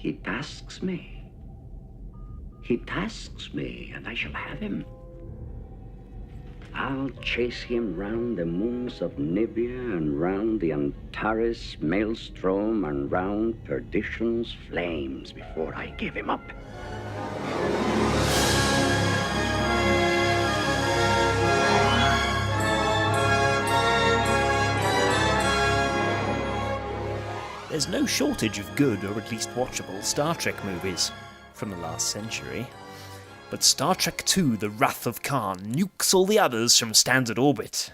He tasks me. He tasks me, and I shall have him. I'll chase him round the moons of Nibia and round the Antares maelstrom and round perdition's flames before I give him up. There's no shortage of good, or at least watchable, Star Trek movies from the last century. But Star Trek II: The Wrath of Khan nukes all the others from standard orbit.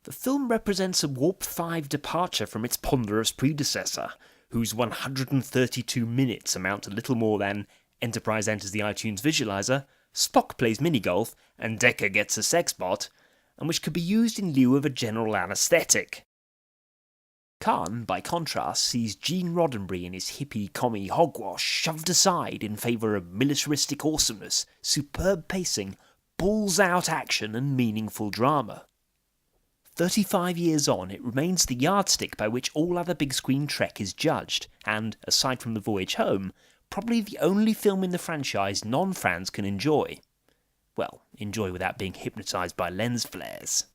The film represents a Warp 5 departure from its ponderous predecessor, whose 132 minutes amount to little more than Enterprise enters the iTunes visualizer, Spock plays minigolf, and Decker gets a sex bot, and which could be used in lieu of a general anaesthetic. Khan, by contrast, sees Gene Roddenberry and his hippie commie hogwash shoved aside in favour of militaristic awesomeness, superb pacing, balls-out action and meaningful drama. 35 years on, it remains the yardstick by which all other big-screen Trek is judged, and, aside from The Voyage Home, probably the only film in the franchise non-fans can enjoy. Well, enjoy without being hypnotised by lens flares.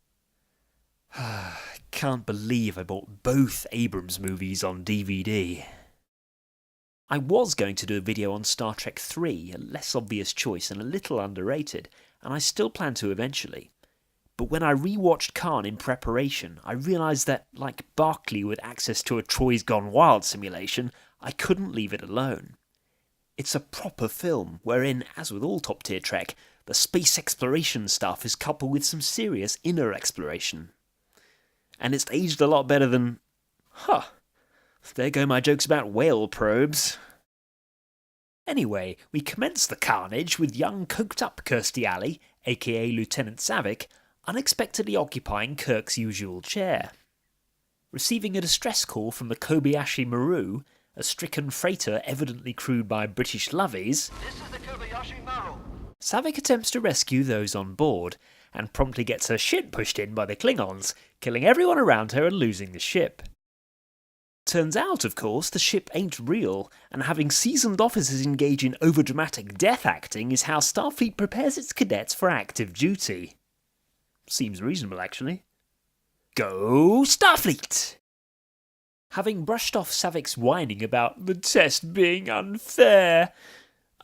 Can't believe I bought both Abrams movies on DVD. I was going to do a video on Star Trek 3, a less obvious choice and a little underrated, and I still plan to eventually. But when I rewatched Khan in preparation, I realised that, like Barclay with access to a Troy's Gone Wild simulation, I couldn't leave it alone. It's a proper film, wherein, as with all top-tier Trek, the space exploration stuff is coupled with some serious inner exploration. And it's aged a lot better than... there go my jokes about whale probes. Anyway, we commence the carnage with young coked-up Kirstie Alley, aka Lieutenant Savick, unexpectedly occupying Kirk's usual chair. Receiving a distress call from the Kobayashi Maru, a stricken freighter evidently crewed by British lovies, This is the Kobayashi Maru. Savick attempts to rescue those on board, and promptly gets her shit pushed in by the Klingons, killing everyone around her and losing the ship. Turns out, of course, the ship ain't real, and having seasoned officers engage in overdramatic death acting is how Starfleet prepares its cadets for active duty. Seems reasonable, actually. Go Starfleet! Having brushed off Savick's whining about the test being unfair,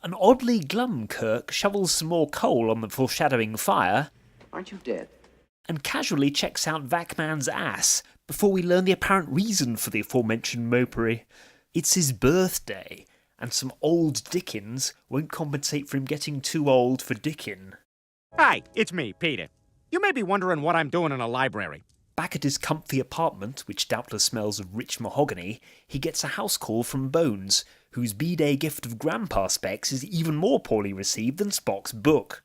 an oddly glum Kirk shovels some more coal on the foreshadowing fire, Aren't you dead? and casually checks out Vakman's ass before we learn the apparent reason for the aforementioned mopery. It's his birthday, and some old Dickens won't compensate for him getting too old for Dickin. Hi, it's me, Peter. You may be wondering what I'm doing in a library. Back at his comfy apartment, which doubtless smells of rich mahogany, he gets a house call from Bones, whose B-Day gift of Grandpa specs is even more poorly received than Spock's book.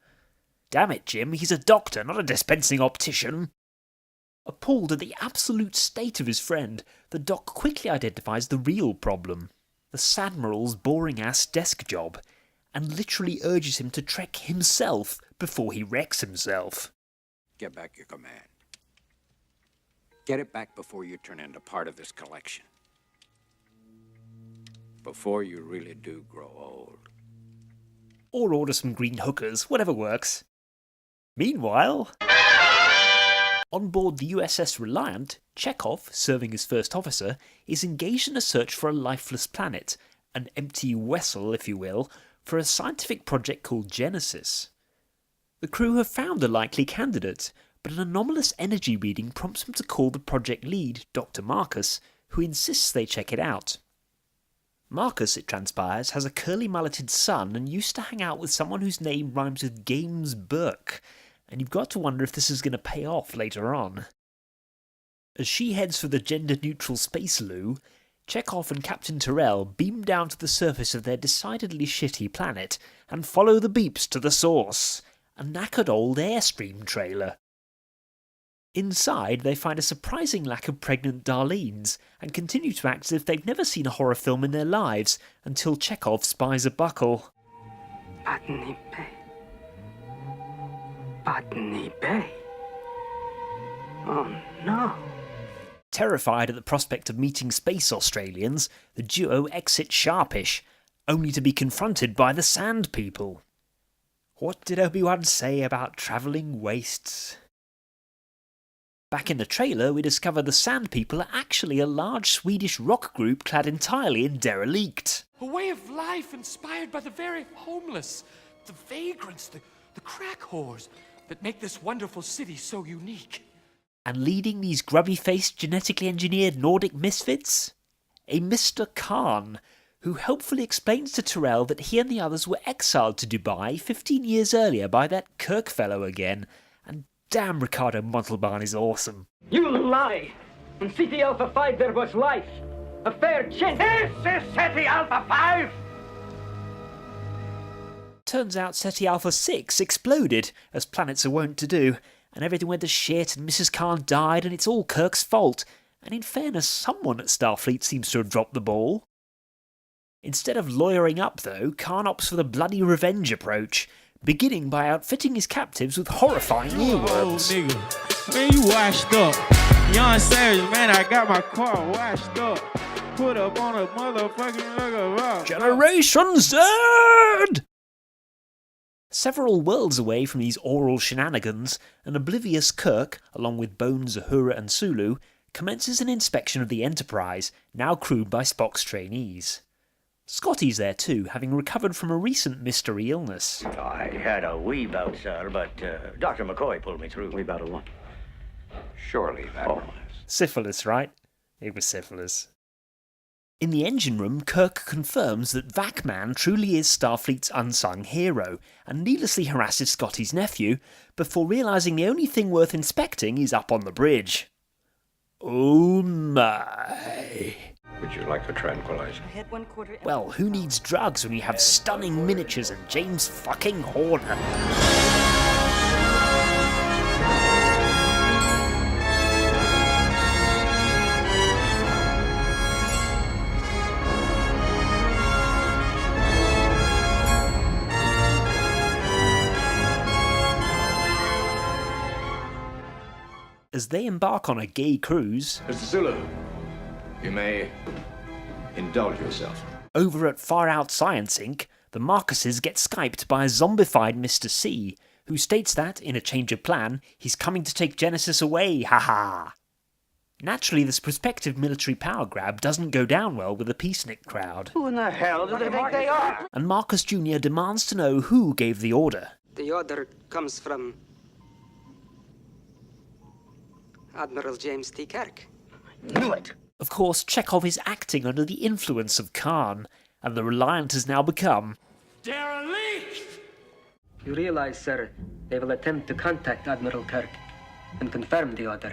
Damn it, Jim, he's a doctor, not a dispensing optician. Appalled at the absolute state of his friend, the doc quickly identifies the real problem, the Sadmiral's boring-ass desk job, and literally urges him to trek himself before he wrecks himself. Get back your command. Get it back before you turn into part of this collection. Before you really do grow old. Or order some green hookers, whatever works. Meanwhile, on board the USS Reliant, Chekhov, serving as first officer, is engaged in a search for a lifeless planet, an empty vessel, if you will, for a scientific project called Genesis. The crew have found a likely candidate, but an anomalous energy reading prompts them to call the project lead, Dr. Marcus, who insists they check it out. Marcus, it transpires, has a curly-mulleted son and used to hang out with someone whose name rhymes with Games Burke, and you've got to wonder if this is going to pay off later on. As she heads for the gender-neutral space loo, Chekhov and Captain Terrell beam down to the surface of their decidedly shitty planet and follow the beeps to the source, a knackered old Airstream trailer. Inside, they find a surprising lack of pregnant Darlenes, and continue to act as if they've never seen a horror film in their lives, until Chekhov spies a buckle. Botany Bay. Botany Bay. Oh no. Terrified at the prospect of meeting space Australians, the duo exit Sharpish, only to be confronted by the Sand People. What did Obi-Wan say about travelling wastes? Back in the trailer, we discover the Sand People are actually a large Swedish rock group clad entirely in derelict. A way of life inspired by the very homeless, the vagrants, the crack whores that make this wonderful city so unique. And leading these grubby-faced, genetically engineered Nordic misfits? A Mr. Khan, who helpfully explains to Tyrell that he and the others were exiled to Dubai 15 years earlier by that Kirk fellow again. And damn, Ricardo Montalban is awesome. You lie! In Ceti Alpha 5 there was life. A fair chance. This is Ceti Alpha 5! Turns out Ceti Alpha 6 exploded, as planets are wont to do, and everything went to shit and Mrs. Khan died and it's all Kirk's fault. And in fairness, someone at Starfleet seems to have dropped the ball. Instead of lawyering up though, Khan opts for the bloody revenge approach, beginning by outfitting his captives with horrifying earworms. Oh, nigga, man, you washed up. Young Savage, man, I got my car washed up. Put up on a motherfucking Generation Z! Several worlds away from these oral shenanigans, an oblivious Kirk, along with Bones, Uhura and Sulu, commences an inspection of the Enterprise, now crewed by Spock's trainees. Scotty's there too, having recovered from a recent mystery illness. I had a wee bout, sir, but Dr. McCoy pulled me through. Wee bout of what? Surely that was. Syphilis, right? It was syphilis. In the engine room, Kirk confirms that Vakman truly is Starfleet's unsung hero, and needlessly harasses Scotty's nephew, before realising the only thing worth inspecting is up on the bridge. Oh my. Would you like a tranquilizer? Well, who needs drugs when you have stunning miniatures and James fucking Horner? As they embark on a gay cruise, Mr. Sulu, you may indulge yourself. over at Far Out Science Inc., the Marcuses get Skyped by a zombified Mr. C, who states that, in a change of plan, he's coming to take Genesis away, haha. Naturally, this prospective military power grab doesn't go down well with the peacenik crowd. Who in the hell do they think they are? And Marcus Jr. demands to know who gave the order. The order comes from Admiral James T. Kirk. Knew it. Of course, Chekhov is acting under the influence of Khan, and the Reliant has now become Derelict! You realize, sir, they will attempt to contact Admiral Kirk and confirm the order.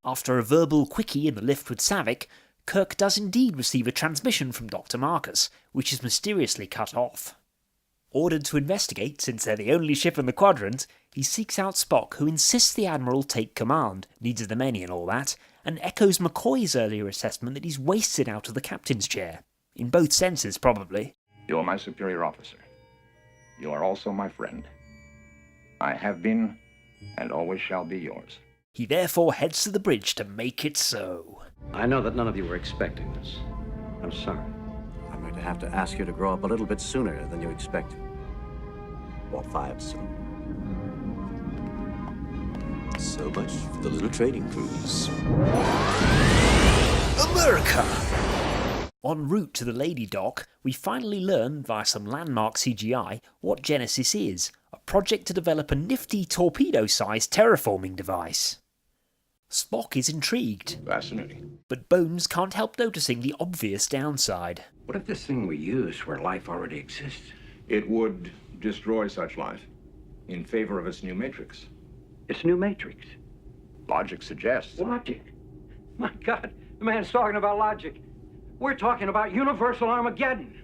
After a verbal quickie in the lift with Savick, Kirk does indeed receive a transmission from Dr. Marcus, which is mysteriously cut off. Ordered to investigate, since they're the only ship in the quadrant, he seeks out Spock, who insists the Admiral take command, needs the many and all that, and echoes McCoy's earlier assessment that he's wasted out of the captain's chair. In both senses, probably. You're my superior officer. You are also my friend. I have been, and always shall be yours. He therefore heads to the bridge to make it so. I know that none of you were expecting this. I'm sorry. I'm going to have to ask you to grow up a little bit sooner than you expected. What fives? So much for the little trading cruise. America! En route to the Lady Dock, we finally learn, via some landmark CGI, what Genesis is, a project to develop a nifty torpedo-sized terraforming device. Spock is intrigued. Fascinating. But Bones can't help noticing the obvious downside. What if this thing were used where life already exists? It would destroy such life in favor of its new matrix. It's new matrix. Logic suggests. Logic? My God, the man's talking about logic. We're talking about universal Armageddon.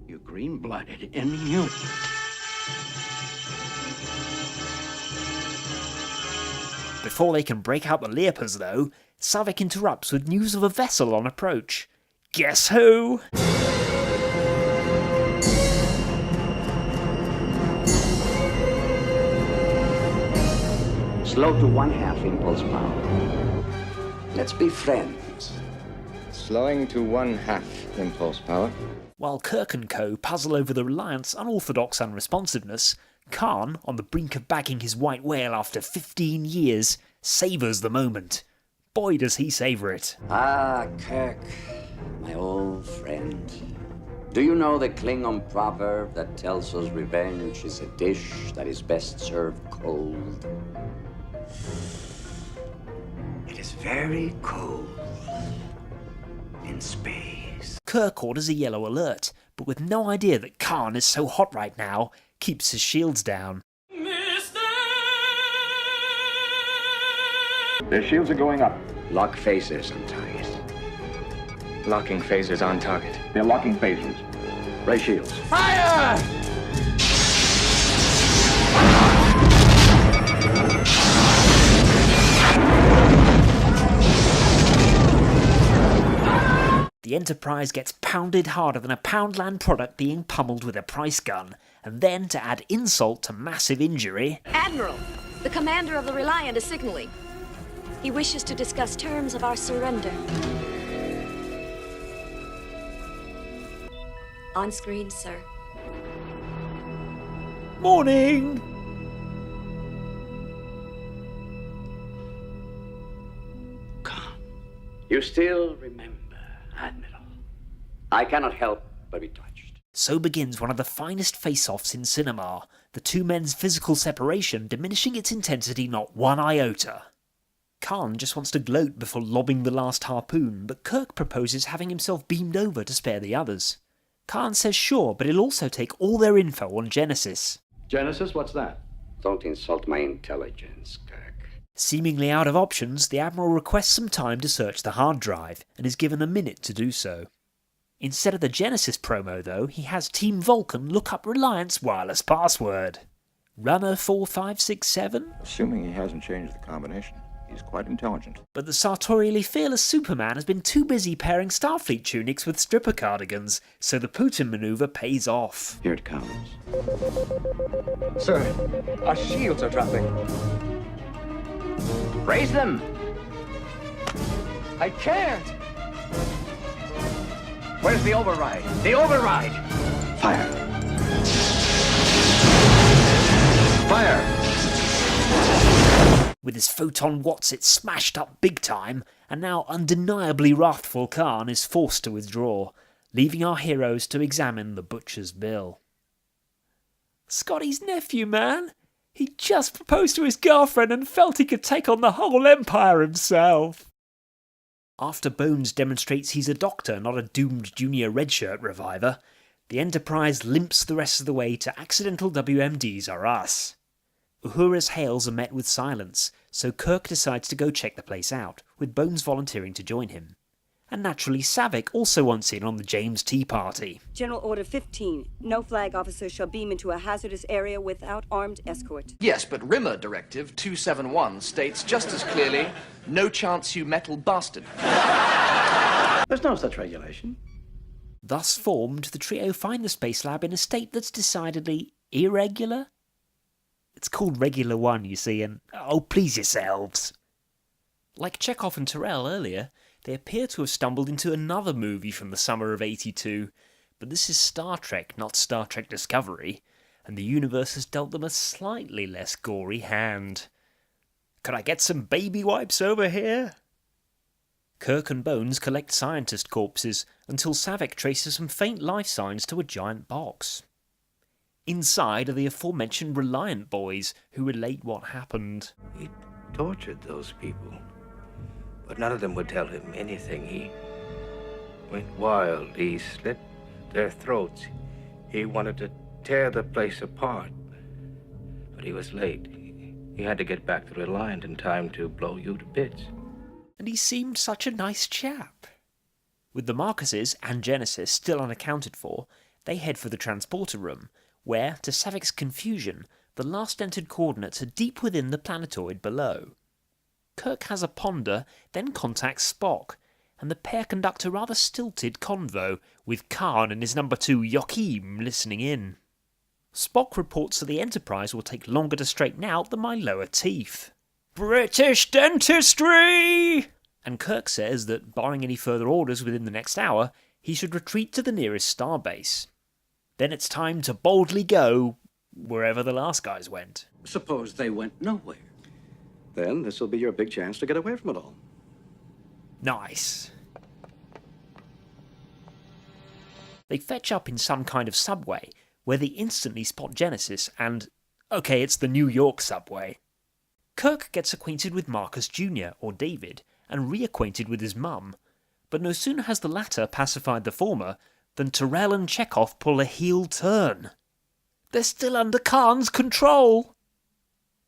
You green-blooded inhuman. Before they can break out the Leopards, though, Savick interrupts with news of a vessel on approach. Guess who? Slow to 1/2 impulse power. Let's be friends. Slowing to 1/2 impulse power. While Kirk and co. puzzle over the Reliant's unorthodox unresponsiveness, Khan, on the brink of bagging his white whale after 15 years, savours the moment. Boy, does he savour it. Ah, Kirk, my old friend. Do you know the Klingon proverb that tells us revenge is a dish that is best served cold? It is very cold in space. Kirk orders a yellow alert, but with no idea that Khan is so hot right now, keeps his shields down. Their shields are going up. Lock phasers on target. Locking phasers on target. They're locking phasers. Ray shields. Fire! The Enterprise gets pounded harder than a Poundland product being pummeled with a price gun, and then, to add insult to massive injury... Admiral, the commander of the Reliant is signaling. He wishes to discuss terms of our surrender. On screen, sir. Morning! You still remember, Admiral. I cannot help but be touched. So begins one of the finest face-offs in cinema, the two men's physical separation diminishing its intensity not one iota. Khan just wants to gloat before lobbing the last harpoon, but Kirk proposes having himself beamed over to spare the others. Khan says sure, but he'll also take all their info on Genesis. Genesis, what's that? Don't insult my intelligence, Kirk. Seemingly out of options, the Admiral requests some time to search the hard drive, and is given a minute to do so. Instead of the Genesis promo, though, he has Team Vulcan look up Reliant's wireless password. Runner 4567? Assuming he hasn't changed the combination. He's quite intelligent. But the sartorially fearless Superman has been too busy pairing Starfleet tunics with stripper cardigans, so the Putin maneuver pays off. Here it comes. Sir, our shields are dropping. Raise them! I can't! Where's the override? The override! Fire! Fire! With his photon watts it smashed up big time, and now undeniably wrathful Khan is forced to withdraw, leaving our heroes to examine the butcher's bill. Scotty's nephew, man! He just proposed to his girlfriend and felt he could take on the whole Empire himself! After Bones demonstrates he's a doctor, not a doomed junior redshirt reviver, the Enterprise limps the rest of the way to accidental WMDs are us. Uhura's hails are met with silence, so Kirk decides to go check the place out, with Bones volunteering to join him. And naturally Savick also wants in on the James Tea Party. General Order 15. No flag officer shall beam into a hazardous area without armed escort. Yes, but RIMA Directive 271 states just as clearly, no chance you metal bastard. There's no such regulation. Thus formed, the trio find the space lab in a state that's decidedly irregular. It's called Regular One, you see, and oh, please yourselves. Like Chekhov and Terrell earlier, they appear to have stumbled into another movie from the summer of '82, but this is Star Trek, not Star Trek Discovery, and the universe has dealt them a slightly less gory hand. Could I get some baby wipes over here? Kirk and Bones collect scientist corpses until Savick traces some faint life signs to a giant box. Inside are the aforementioned Reliant boys, who relate what happened. He tortured those people, but none of them would tell him anything. He went wild. He slit their throats. He wanted to tear the place apart, but he was late. He had to get back to Reliant in time to blow you to bits. And he seemed such a nice chap. With the Marcuses and Genesis still unaccounted for, they head for the transporter room, where, to Savick's confusion, the last entered coordinates are deep within the planetoid below. Kirk has a ponder, then contacts Spock, and the pair conduct a rather stilted convo, with Khan and his number 2 Joachim listening in. Spock reports that the Enterprise will take longer to straighten out than my lower teeth. British dentistry! And Kirk says that, barring any further orders within the next hour, he should retreat to the nearest starbase. Then it's time to boldly go wherever the last guys went. Suppose they went nowhere. Then this will be your big chance to get away from it all. Nice. They fetch up in some kind of subway, where they instantly spot Genesis and... okay, it's the New York subway. Kirk gets acquainted with Marcus Jr., or David, and reacquainted with his mum, but no sooner has the latter pacified the former than Tyrell and Chekhov pull a heel turn. They're still under Khan's control!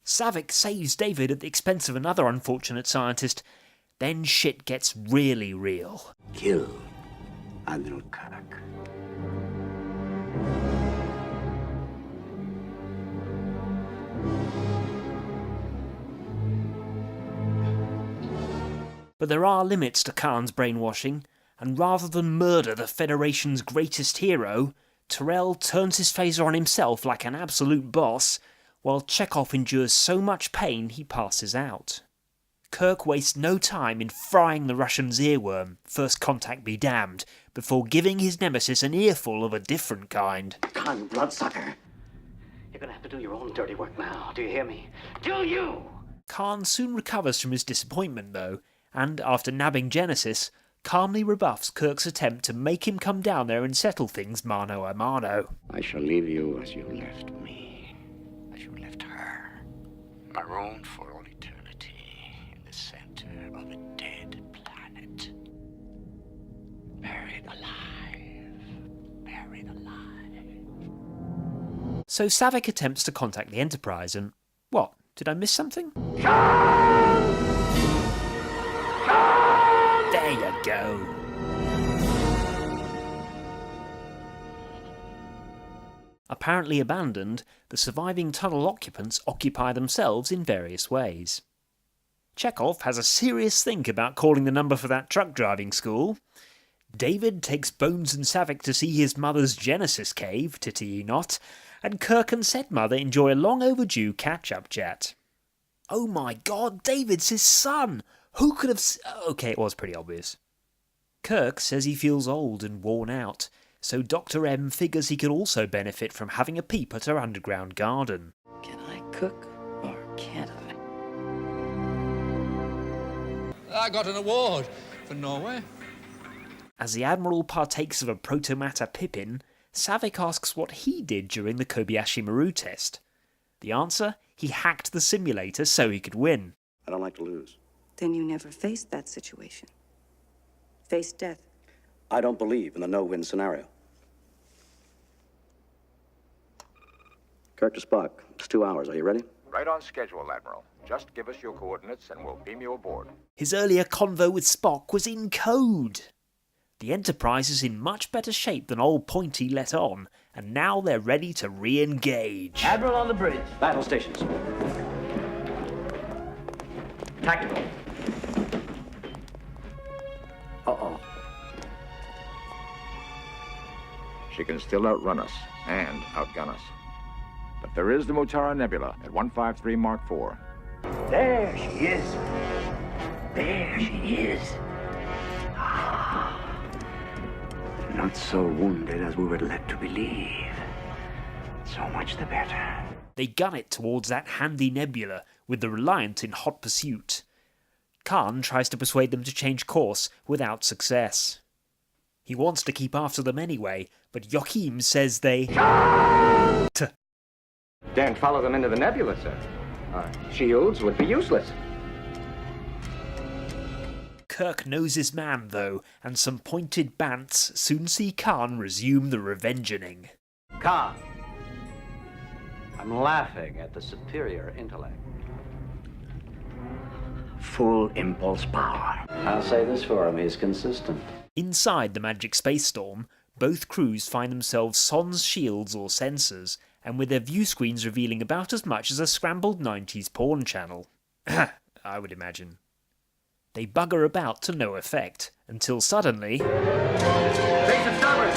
Savick saves David at the expense of another unfortunate scientist. Then shit gets really real. Kill Admiral Kirk. But there are limits to Khan's brainwashing, and rather than murder the Federation's greatest hero, Tyrell turns his phaser on himself like an absolute boss, while Chekhov endures so much pain he passes out. Kirk wastes no time in frying the Russian's earworm, first contact be damned, before giving his nemesis an earful of a different kind. Khan bloodsucker. You're gonna have to do your own dirty work now, do you hear me? Do you? Khan soon recovers from his disappointment though, and after nabbing Genesis, calmly rebuffs Kirk's attempt to make him come down there and settle things mano a mano. I shall leave you as you left me, as you left her, marooned for all eternity in the center of a dead planet. Buried alive, buried alive. So Savick attempts to contact the Enterprise and... what? Did I miss something? There you go. Apparently abandoned, the surviving tunnel occupants occupy themselves in various ways. Chekhov has a serious think about calling the number for that truck driving school. David takes Bones and Savick to see his mother's Genesis cave, titty ye not, and Kirk and said mother enjoy a long overdue catch-up chat. Oh my god, David's his son! Who could have... okay, it was pretty obvious. Kirk says he feels old and worn out, so Dr. M figures he could also benefit from having a peep at her underground garden. Can I cook or can't I? I got an award for Norway. As the Admiral partakes of a protomata Pippin, Savick asks what he did during the Kobayashi Maru test. The answer? He hacked the simulator so he could win. I don't like to lose. Then you never faced that situation. Faced death. I don't believe in the no-win scenario. Kirk to Spock. It's 2 hours. Are you ready? Right on schedule, Admiral. Just give us your coordinates and we'll beam you aboard. His earlier convo with Spock was in code. The Enterprise is in much better shape than old Pointy let on, and now they're ready to re-engage. Admiral on the bridge. Battle stations. Tactical. Uh-oh. She can still outrun us and outgun us. But there is the Mutara Nebula at 153 Mark IV. There she is. There she is. Not so wounded as we were led to believe. So much the better. They gun it towards that handy nebula, with the Reliant in hot pursuit. Khan tries to persuade them to change course, without success. He wants to keep after them anyway, but Joachim says they... Daren't follow them into the nebula, sir. Our shields would be useless. Kirk knows his man, though, and some pointed bants soon see Khan resume the revengeing. Khan, I'm laughing at the superior intellect. Full impulse power. I'll say this for him, he's consistent. Inside the magic space storm, both crews find themselves sans shields or sensors, and with their view screens revealing about as much as a scrambled 90s porn channel. I would imagine. They bugger about to no effect, until suddenly... Face of starboard!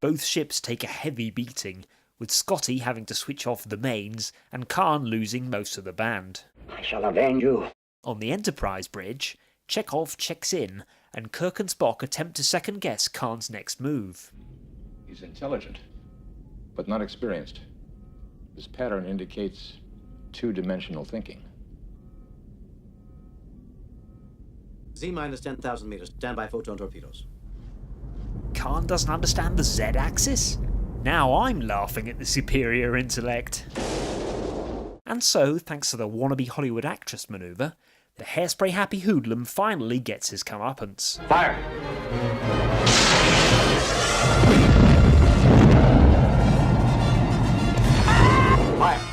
both ships take a heavy beating, with Scotty having to switch off the mains and Khan losing most of the band. I shall avenge you. On the Enterprise bridge, Chekhov checks in, and Kirk and Spock attempt to second-guess Khan's next move. He's intelligent, but not experienced. His pattern indicates two-dimensional thinking. Z-minus 10,000 meters. Stand by photon torpedoes. Khan doesn't understand the Z-axis? Now I'm laughing at the superior intellect. And so, thanks to the wannabe Hollywood actress manoeuvre, the hairspray-happy hoodlum finally gets his comeuppance. Fire! Fire!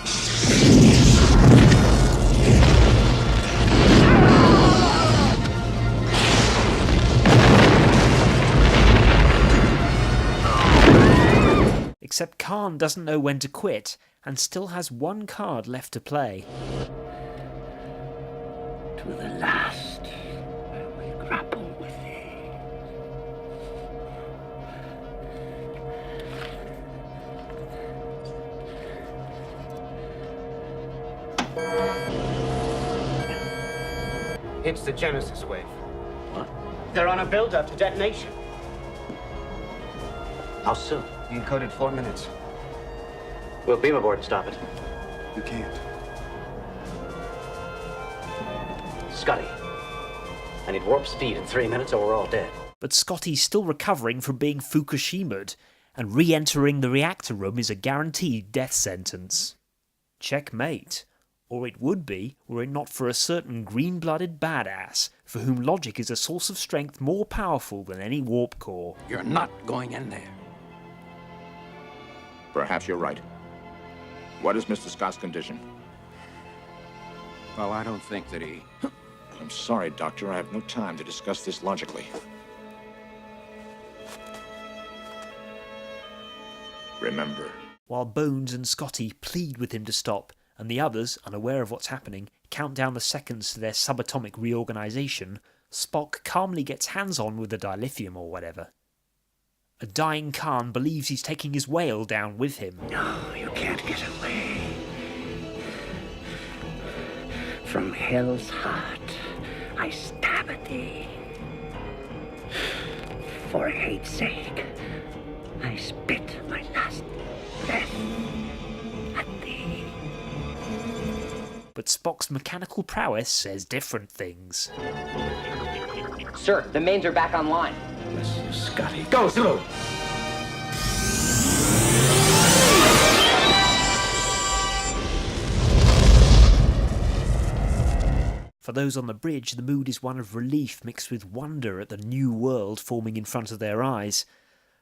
Except Khan doesn't know when to quit, and still has one card left to play. To the last, I will grapple with thee. It's the Genesis wave. What? They're on a build-up to detonation. How soon? Encoded 4 minutes. We'll beam aboard and stop it. You can't. Scotty, I need warp speed in 3 minutes or we're all dead. But Scotty's still recovering from being Fukushima'd, and re-entering the reactor room is a guaranteed death sentence. Checkmate. Or it would be, were it not for a certain green-blooded badass, for whom logic is a source of strength more powerful than any warp core. You're not going in there. Perhaps you're right. What is Mr. Scott's condition? Well, I don't think that he... I'm sorry, Doctor. I have no time to discuss this logically. Remember. While Bones and Scotty plead with him to stop, and the others, unaware of what's happening, count down the seconds to their subatomic reorganization, Spock calmly gets hands-on with the dilithium or whatever. A dying Khan believes he's taking his whale down with him. No, you can't get away. From hell's heart, I stab at thee. For hate's sake, I spit my last breath at thee. But Spock's mechanical prowess says different things. Sir, the mains are back online. Bless you, Scotty. Go, Zulu! For those on the bridge, the mood is one of relief mixed with wonder at the new world forming in front of their eyes,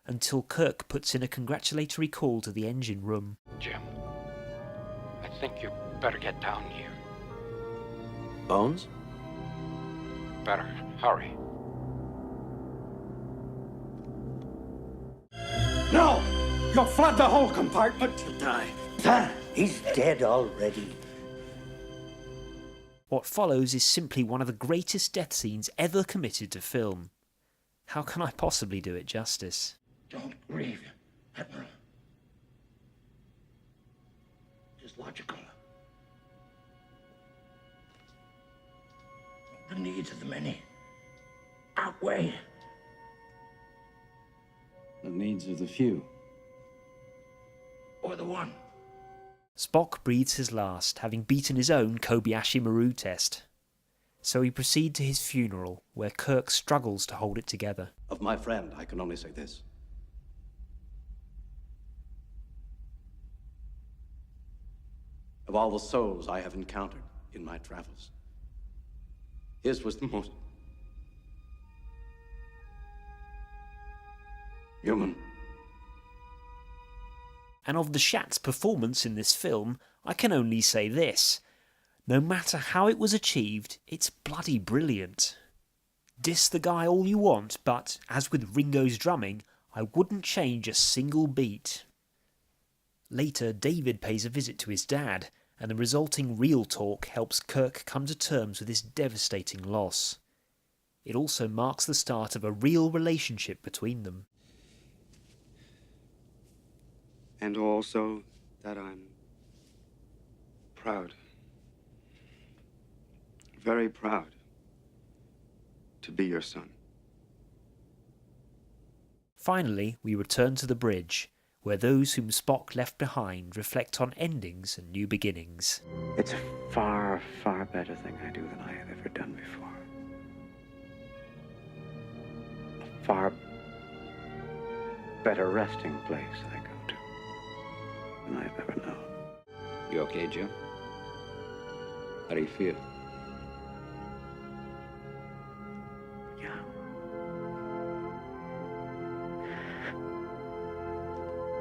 until Kirk puts in a congratulatory call to the engine room. Jim, I think you better get down here. Bones? Better hurry. No! You'll flood the whole compartment. He'll die. He's dead already. What follows is simply one of the greatest death scenes ever committed to film. How can I possibly do it justice? Don't grieve, Admiral. It is logical. The needs of the many outweigh the needs of the few. Or the one. Spock breathes his last, having beaten his own Kobayashi Maru test. So we proceed to his funeral, where Kirk struggles to hold it together. Of my friend, I can only say this. Of all the souls I have encountered in my travels, his was the most human. And of the Shat's performance in this film, I can only say this. No matter how it was achieved, it's bloody brilliant. Diss the guy all you want, but, as with Ringo's drumming, I wouldn't change a single beat. Later, David pays a visit to his dad, and the resulting real talk helps Kirk come to terms with his devastating loss. It also marks the start of a real relationship between them. And also that I'm proud, very proud, to be your son. Finally, we return to the bridge, where those whom Spock left behind reflect on endings and new beginnings. It's a far, far better thing I do than I have ever done before. A far better resting place I go to than I've ever known. You okay, Jim? How do you feel?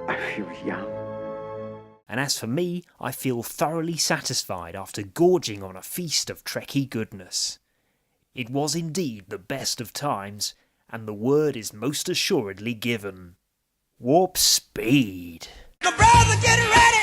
I feel young. And as for me, I feel thoroughly satisfied after gorging on a feast of Trekkie goodness. It was indeed the best of times, and the word is most assuredly given. Warp speed! Brother, get ready!